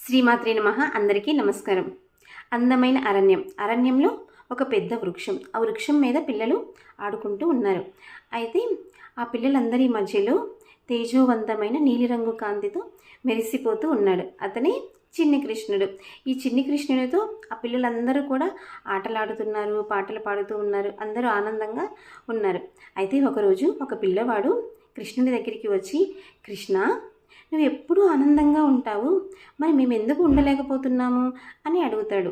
శ్రీమాత్రే నమః. అందరికీ నమస్కారం. అందమైన అరణ్యంలో ఒక పెద్ద వృక్షం. ఆ వృక్షం మీద పిల్లలు ఆడుకుంటూ ఉన్నారు. అయితే ఆ పిల్లలందరి మధ్యలో తేజోవంతమైన నీలిరంగు కాంతితో మెరిసిపోతూ ఉన్నాడు. అతనే చిన్ని కృష్ణుడు. ఈ చిన్ని కృష్ణుడితో ఆ పిల్లలందరూ కూడా ఆటలాడుతున్నారు, పాటలు పాడుతూ ఉన్నారు. అందరూ ఆనందంగా ఉన్నారు. అయితే ఒకరోజు ఒక పిల్లవాడు కృష్ణుడి దగ్గరికి వచ్చి, కృష్ణ, నువ్వు ఎప్పుడూ ఆనందంగా ఉంటావు, మరి మేము ఎందుకు ఉండలేకపోతున్నాము అని అడుగుతాడు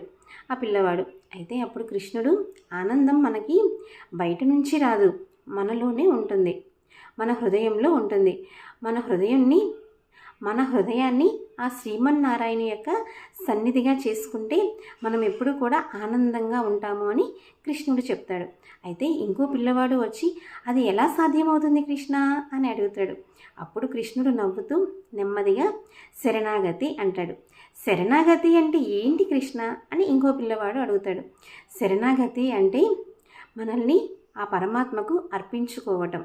ఆ పిల్లవాడు. అయితే అప్పుడు కృష్ణుడు, ఆనందం మనకి బయట నుంచి రాదు, మనలోనే ఉంటుంది, మన హృదయంలో ఉంటుంది. మన హృదయాన్ని ఆ శ్రీమన్నారాయణ యొక్క సన్నిధిగా చేసుకుంటే మనం ఎప్పుడు కూడా ఆనందంగా ఉంటాము అని కృష్ణుడు చెప్తాడు. అయితే ఇంకో పిల్లవాడు వచ్చి, అది ఎలా సాధ్యమవుతుంది కృష్ణ అని అడుగుతాడు. అప్పుడు కృష్ణుడు నవ్వుతూ నెమ్మదిగా శరణాగతి అంటాడు. శరణాగతి అంటే ఏంటి కృష్ణ అని ఇంకో పిల్లవాడు అడుగుతాడు. శరణాగతి అంటే మనల్ని ఆ పరమాత్మకు అర్పించుకోవటం.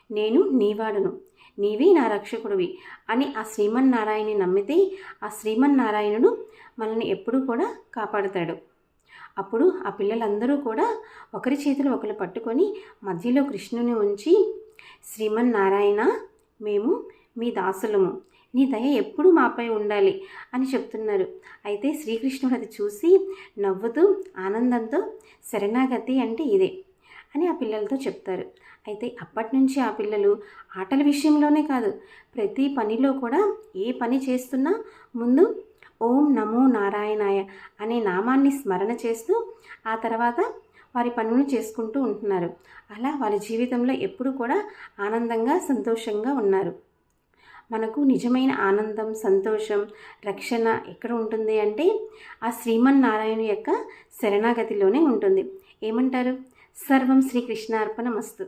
నేను నీవాడును, నీవే నా రక్షకుడివి అని ఆ శ్రీమన్నారాయణని నమ్మితే ఆ శ్రీమన్నారాయణుడు మనల్ని ఎప్పుడూ కూడా కాపాడుతాడు. అప్పుడు ఆ పిల్లలందరూ కూడా ఒకరి చేతులు ఒకరు పట్టుకొని మధ్యలో కృష్ణుని ఉంచి, శ్రీమన్నారాయణ, మేము మీ దాసులము, నీ దయ ఎప్పుడు మాపై ఉండాలి అని చెప్తున్నారు. అయితే శ్రీకృష్ణుడు అది చూసి నవ్వుతూ ఆనందంతో, శరణాగతి అంటే ఇదే అని ఆ పిల్లలతో చెప్తారు. అయితే అప్పటి నుంచి ఆ పిల్లలు ఆటల విషయంలోనే కాదు, ప్రతి పనిలో కూడా ఏ పని చేస్తున్నా ముందు ఓం నమో నారాయణాయ అనే నామాన్ని స్మరణ చేస్తూ ఆ తర్వాత వారి పనులను చేసుకుంటూ ఉంటున్నారు. అలా వారి జీవితంలో ఎప్పుడు కూడా ఆనందంగా సంతోషంగా ఉన్నారు. మనకు నిజమైన ఆనందం, సంతోషం, రక్షణ ఎక్కడ ఉంటుంది అంటే ఆ శ్రీమన్నారాయణ యొక్క శరణాగతిలోనే ఉంటుంది. ఏమంటారు? సర్వం శ్రీకృష్ణార్పణమస్తు.